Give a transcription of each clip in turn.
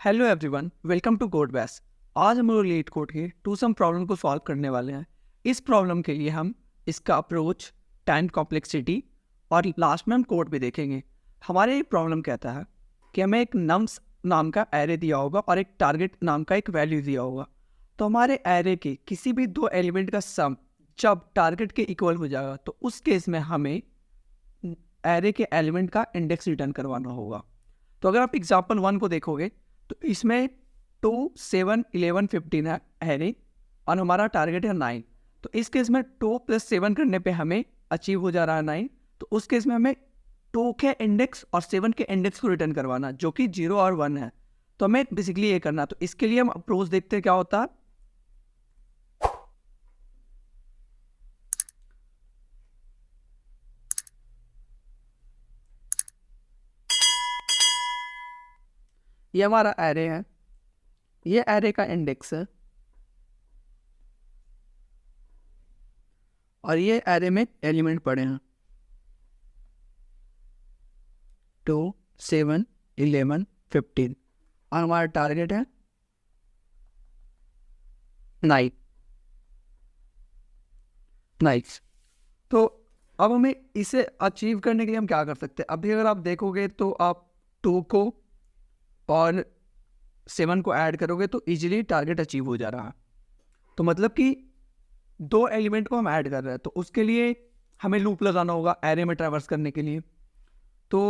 Hello everyone, welcome to code base. आज हम लोग लीड कोड के टू सम प्रॉब्लम को सॉल्व करने वाले हैं। इस प्रॉब्लम के लिए हम इसका अप्रोच, टाइम कॉम्प्लेक्सिटी और लास्ट में हम कोड भी देखेंगे। हमारे ये प्रॉब्लम कहता है कि हमें एक नम्स नाम का एरे दिया होगा और एक टारगेट नाम का एक वैल्यू दिया होगा। तो हमारे एरे के किसी भी दो एलिमेंट का सम जब टारगेट के इक्वल हो जाएगा तो उस केस में हमें एरे के एलिमेंट का इंडेक्स रिटर्न करवाना होगा। तो अगर आप एग्जाम्पल 1 को देखोगे तो इसमें 2, 7, 11, 15 है एरे और हमारा टारगेट है 9। तो इस केस में 2 + 7 करने पे हमें अचीव हो जा रहा है 9। तो उस केस में हमें 2 के इंडेक्स और 7 के इंडेक्स को रिटर्न करवाना, जो कि 0 और 1 है। तो हमें बेसिकली ये करना। तो इसके लिए हम अप्रोच देखते हैं क्या होता है। ये हमारा एरे है, ये एरे का इंडेक्स है और ये एरे में एलिमेंट पड़े हैं 2, 7, 11, 15 और हमारा टारगेट है 9। नाइस। तो अब हमें इसे अचीव करने के लिए हम क्या कर सकते हैं। अभी अगर आप देखोगे तो आप 2 को और 7 को ऐड करोगे तो इजीली टारगेट अचीव हो जा रहा है। तो मतलब कि दो एलिमेंट को हम ऐड कर रहे हैं, तो उसके लिए हमें लूप लगाना होगा एरे में ट्रैवर्स करने के लिए। तो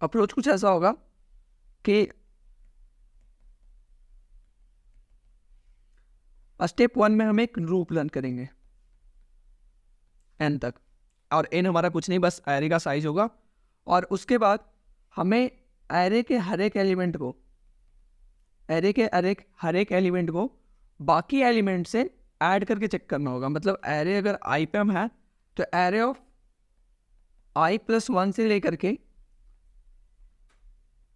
अप्रोच कुछ ऐसा होगा कि स्टेप 1 में हम एक लूप रन करेंगे n तक, और n हमारा कुछ नहीं, बस एरे का साइज होगा। और उसके बाद हमें एरे के हर एक एलिमेंट को बाकी एलिमेंट से ऐड करके चेक करना होगा। मतलब एरे अगर i पे हम है तो एरे ऑफ i + 1 से लेकर के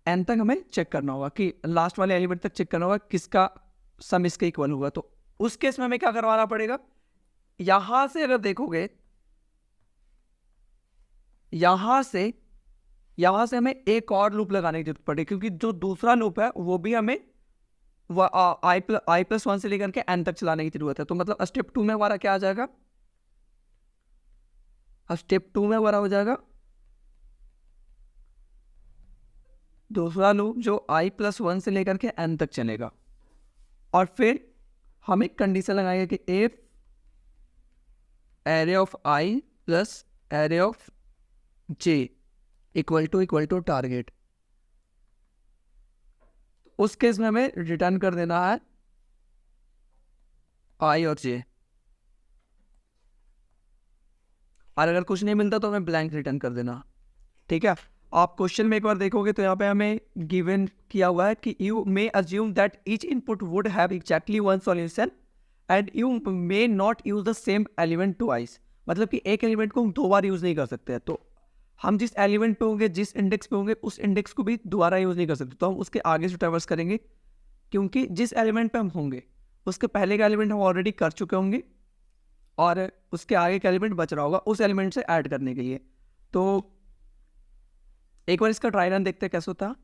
n तक हमें चेक करना होगा कि लास्ट वाले एलिमेंट तक चेक करना होगा किसका सम इसके इक्वल होगा। तो उस केस में हमें क्या करवाना पड़ेगा, यहां से अगर देखोगे यहां से हमें एक और लूप लगाने की जरूरत पड़ेगी, क्योंकि जो दूसरा लूप है वो भी हमें i + 1 से लेकर के n तक चलाने की जरूरत है। तो मतलब स्टेप 2 में हमारा क्या आ जाएगा, स्टेप 2 में हमारा हो जाएगा दूसरा लूप जो i + 1 से लेकर के n तक चलेगा। और फिर हम एक कंडीशन लगाएंगे कि if array of i + array of j equal to target, उस केस में हमें रिटर्न कर देना है i और j। और अगर कुछ नहीं मिलता तो हमें ब्लैंक रिटर्न कर देना। ठीक है। आप क्वेश्चन में एक बार देखोगे तो यहाँ पे हमें गिवन किया हुआ है कि you may assume that each input would have exactly one solution and you may not use the same element twice. मतलब कि एक एलिमेंट को हम 2 बार यूज नहीं कर सकते हैं। तो हम जिस एलिमेंट पे होंगे, जिस इंडेक्स पे होंगे, उस इंडेक्स को भी दोबारा यूज नहीं कर सकते। तो हम उसके आगे से ट्रैवर्स करेंगे, क्योंकि जिस एलिमेंट पे हम होंगे उसके पहले का एलिमेंट हम ऑलरेडी कर चुके होंगे और उसके आगे का एलिमेंट बच रहा होगा उस एलिमेंट से ऐड करने के लिए। तो एक बार इसका ट्राई रन देखते हैं कैसे होता है।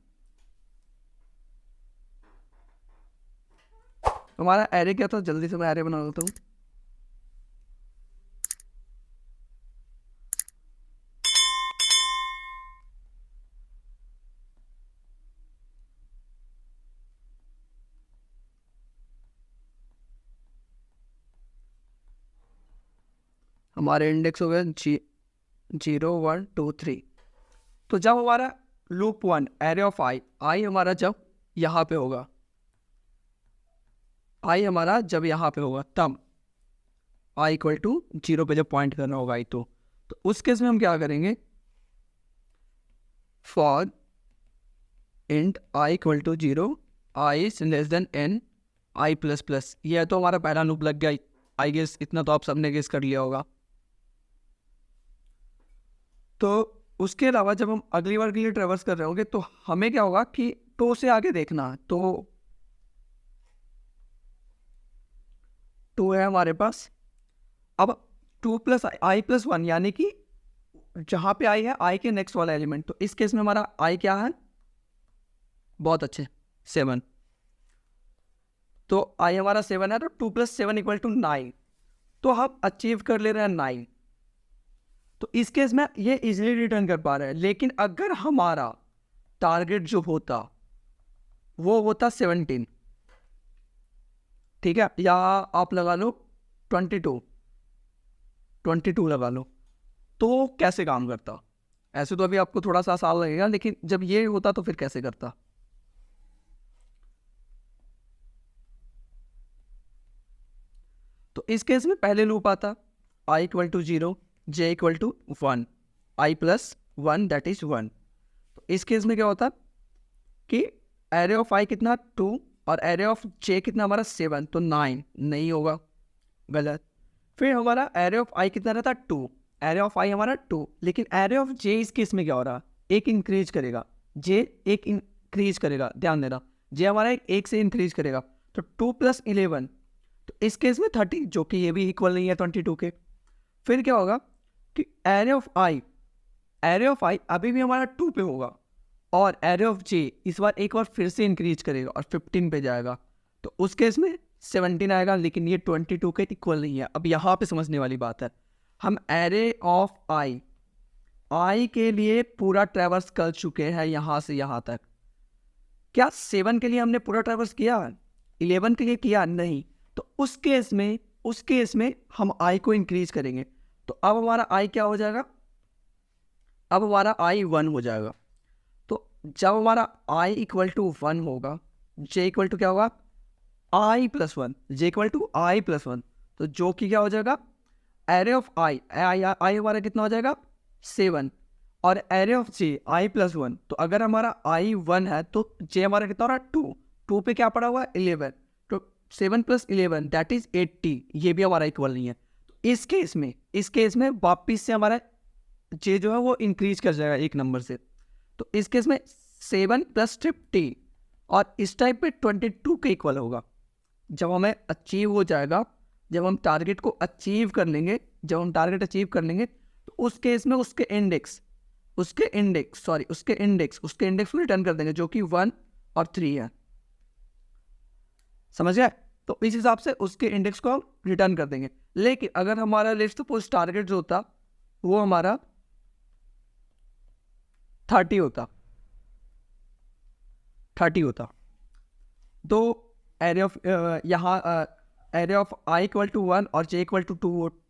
हमारा एरे क्या था, जल्दी से मैं एरे बना देता हूँ। हमारे इंडेक्स हो गए 0, 1, 2, 3। तो जब हमारा लूप 1 एरे ऑफ i हमारा जब यहाँ पे होगा, जब यहाँ पे होगा तब i = 0 पे जब पॉइंट करना होगा तो उस केस में हम क्या करेंगे, for int i = 0 i is less than n i ++। ये तो हमारा पहला लूप लग गया। आई गेस इतना तो आप सबने गेस कर लिया होगा। तो उसके अलावा जब हम अगली बार के लिए ट्रेवर्स कर रहे होंगे तो हमें क्या होगा कि 2 से आगे देखना। तो 2 है हमारे पास। अब 2 + i + 1 यानी कि जहाँ पे i है i के नेक्स्ट वाला एलिमेंट। तो इस केस में हमारा i क्या है, बहुत अच्छे, 7। तो आई हमारा 7 है, तो 2 + 7 = 9। तो हम अचीव कर ले रहे हैं 9। तो इस केस में ये इजीली रिटर्न कर पा रहे हैं। लेकिन अगर हमारा टारगेट जो होता वो होता 17, ठीक है, या आप लगा लो 22 लगा लो, तो कैसे काम करता? ऐसे तो अभी आपको थोड़ा सा आसान लगेगा, लेकिन जब ये होता तो फिर कैसे करता? तो इस केस में पहले लूप आता i = 0, j = 1, i + 1 that is 1। तो इस केस में क्या होता कि एरे ऑफ i कितना 2 और एरे ऑफ j कितना हमारा 7, तो 9 नहीं होगा, गलत। फिर हमारा एरे ऑफ i कितना रहता 2, एरे ऑफ i हमारा 2, लेकिन एरे ऑफ j इस केस में क्या हो रहा, एक इंक्रीज करेगा, j एक इंक्रीज करेगा, ध्यान देना, j हमारा एक से इंक्रीज करेगा, तो 2 + 11, तो इस केस में 30, जो कि ये भी इक्वल नहीं है 22 के। फिर क्या होगा कि एरे ऑफ i अभी भी हमारा 2 पे होगा, और एरे ऑफ j इस बार एक बार फिर से इंक्रीज करेगा और 15 पे जाएगा, तो उस केस में 17 आएगा, लेकिन ये 22 के इक्वल नहीं है। अब यहाँ पे समझने वाली बात है, हम एरे ऑफ i के लिए पूरा ट्रैवर्स कर चुके हैं यहाँ से यहाँ तक। क्या 7 के लिए हमने पूरा ट्रैवर्स किया? 11 के लिए किया? नहीं। तो उस केस में हम i को इंक्रीज करेंगे, तो अब हमारा i क्या हो जाएगा? अब हमारा i 1 हो जाएगा। तो जब हमारा i = 1 होगा, j = क्या होगा? i + 1, j = i + 1, तो जो कि क्या हो जाएगा? एरे ऑफ i हमारा कितना हो जाएगा? 7, और एरे ऑफ j i + 1, तो अगर हमारा i 1 है तो j हमारा कितना हो रहा है? 2 पे क्या पड़ा हुआ है? 11, तो 7 + 11 दैट इज 80, ये भी हमारा इक्वल नहीं है। तो इस केस में वापिस से हमारा j जो है वो इंक्रीज कर जाएगा एक नंबर से। तो इस केस में 7 + 50, और इस टाइप पे 22 के इक्वल होगा। जब हमें अचीव हो जाएगा, जब हम टारगेट को अचीव कर लेंगे, तो उस केस में उसके इंडेक्स को रिटर्न कर देंगे, जो कि 1 और 3 है। समझ गए? तो इस हिसाब से उसके इंडेक्स को हम रिटर्न कर देंगे। लेकिन अगर हमारा लेट्स सपोज टारगेट जो होता वो हमारा 30 होता, तो array of array of i = 1 और j =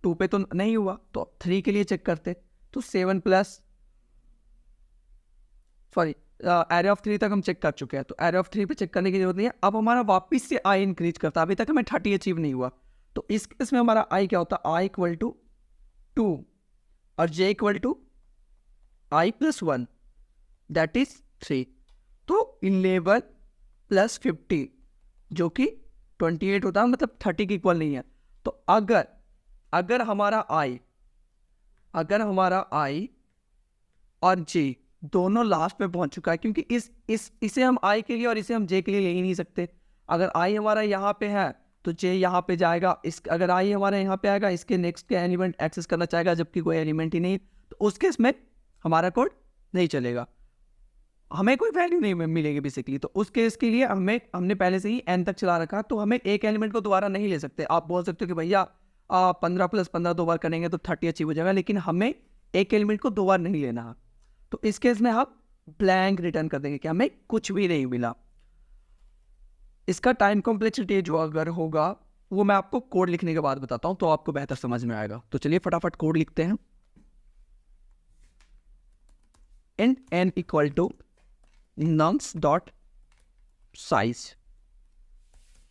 2 पे तो नहीं हुआ, तो 3 के लिए चेक करते, तो 7 प्लस एरे ऑफ 3 तक हम चेक कर चुके हैं, तो एरे ऑफ 3 पे चेक करने की जरूरत नहीं है। अब हमारा वापस से i इंक्रीज करता, अभी तक हमें 30 अचीव नहीं हुआ, तो इसमें हमारा i क्या होता? i = 2 और j = i + 1 दैट इज 3, तो 11 + 50 जो कि 28 होता है, मतलब 30 के इक्वल नहीं है। तो अगर हमारा i और j दोनों लास्ट पे पहुंच चुका है, क्योंकि इसे हम i के लिए और इसे हम j के लिए ले ही नहीं सकते। अगर i हमारा यहाँ पे है तो j यहाँ पे जाएगा, अगर i हमारा यहाँ पे आएगा, इसके नेक्स्ट के एलिमेंट एक्सेस करना चाहेगा, जबकि कोई एलिमेंट ही नहीं, तो उस केस में हमारा कोड नहीं चलेगा, हमें कोई वैल्यू नहीं मिलेगी बेसिकली। तो उस केस के लिए हमने पहले से ही n तक चला रखा, तो हमें एक एलिमेंट को दोबारा नहीं ले सकते। आप बोल सकते हो कि भैया 15 + 15 दो बार करेंगे तो 30 अचीव हो जाएगा, लेकिन हमें एक एलिमेंट को 2 बार नहीं लेना। तो इस केस में हम ब्लैंक रिटर्न कर देंगे कि हमें कुछ भी नहीं मिला। इसका टाइम कॉम्प्लेक्सिटी जो अगर होगा वो मैं आपको कोड लिखने के बाद बताता हूँ, तो आपको बेहतर समझ में आएगा। तो चलिए फटाफट कोड लिखते हैं। int n = nums.size,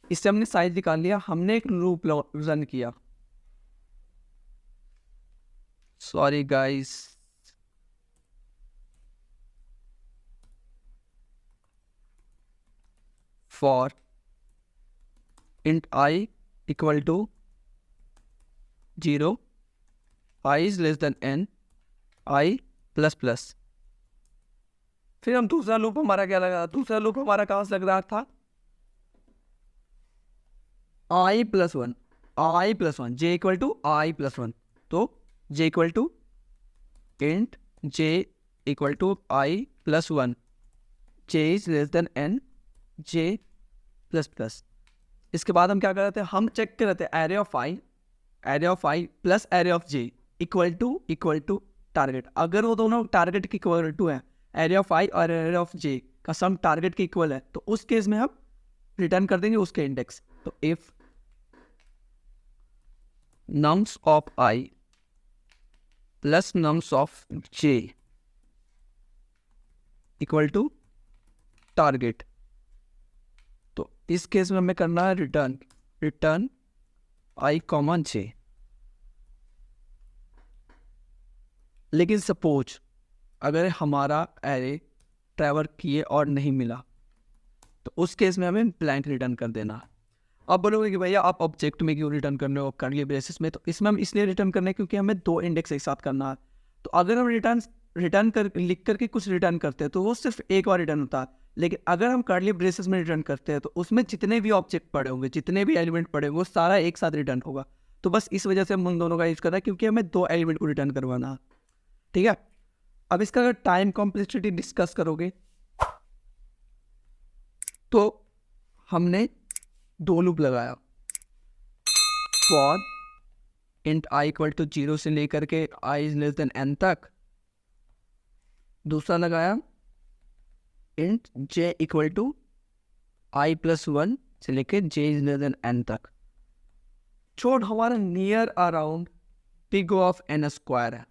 इससे हमने साइज निकाल लिया। हमने एक लूप रन किया, sorry guys, for int i = 0, i is less than n, i ++। फिर हम दूसरा लूप हमारा क्या लगा? दूसरा लूप हमारा कहाँ से लग रहा था? i + 1, j = i + 1, तो j = int j = i + 1 j is less than n j plus plus. इसके बाद हम क्या कर रहे थे, हम चेक कर रहे थे array of i plus array of j equal to target. अगर वो दोनों टारगेट के इक्वल टू है, एरे ऑफ आई और एरे ऑफ जे का सम टारगेट के इक्वल है, तो उस केस में हम रिटर्न कर देंगे उसके इंडेक्स। तो if nums of i plus nums of j equal to target, तो इस केस में हमें करना है रिटर्न आई कॉमन जे। लेकिन सपोज अगर हमारा एरे ट्रैवल किए और नहीं मिला, तो उस केस में हमें ब्लैंक रिटर्न कर देना। अब बोलोगे कि भैया आप ऑब्जेक्ट में क्यों रिटर्न कर रहे हो कर्ली ब्रेसेस में, तो इसमें हम इसलिए रिटर्न करना है क्योंकि हमें दो इंडेक्स एक साथ करना है। तो अगर हम रिटर्न कर लिख करके कुछ रिटर्न करते हैं तो वो सिर्फ एक बार रिटर्न होता है, लेकिन अगर हम कर्ली ब्रेसेस में रिटर्न करते हैं तो उसमें जितने भी ऑब्जेक्ट पड़े होंगे, जितने भी एलिमेंट पड़े होंगे, वो सारा एक साथ रिटर्न होगा। तो बस इस वजह से हम उन दोनों का यूज कर रहे हैं, क्योंकि हमें दो एलिमेंट को रिटर्न करवाना है। ठीक है, अब इसका अगर टाइम कॉम्प्लेक्सिटी डिस्कस करोगे तो हमने दो लूप लगाया, for int i equal to 0 से लेकर के i is less than n तक। दूसरा लगाया int j equal to i plus 1 से लेकर j is less than n तक। छोड़ हमारा near around big of n square है,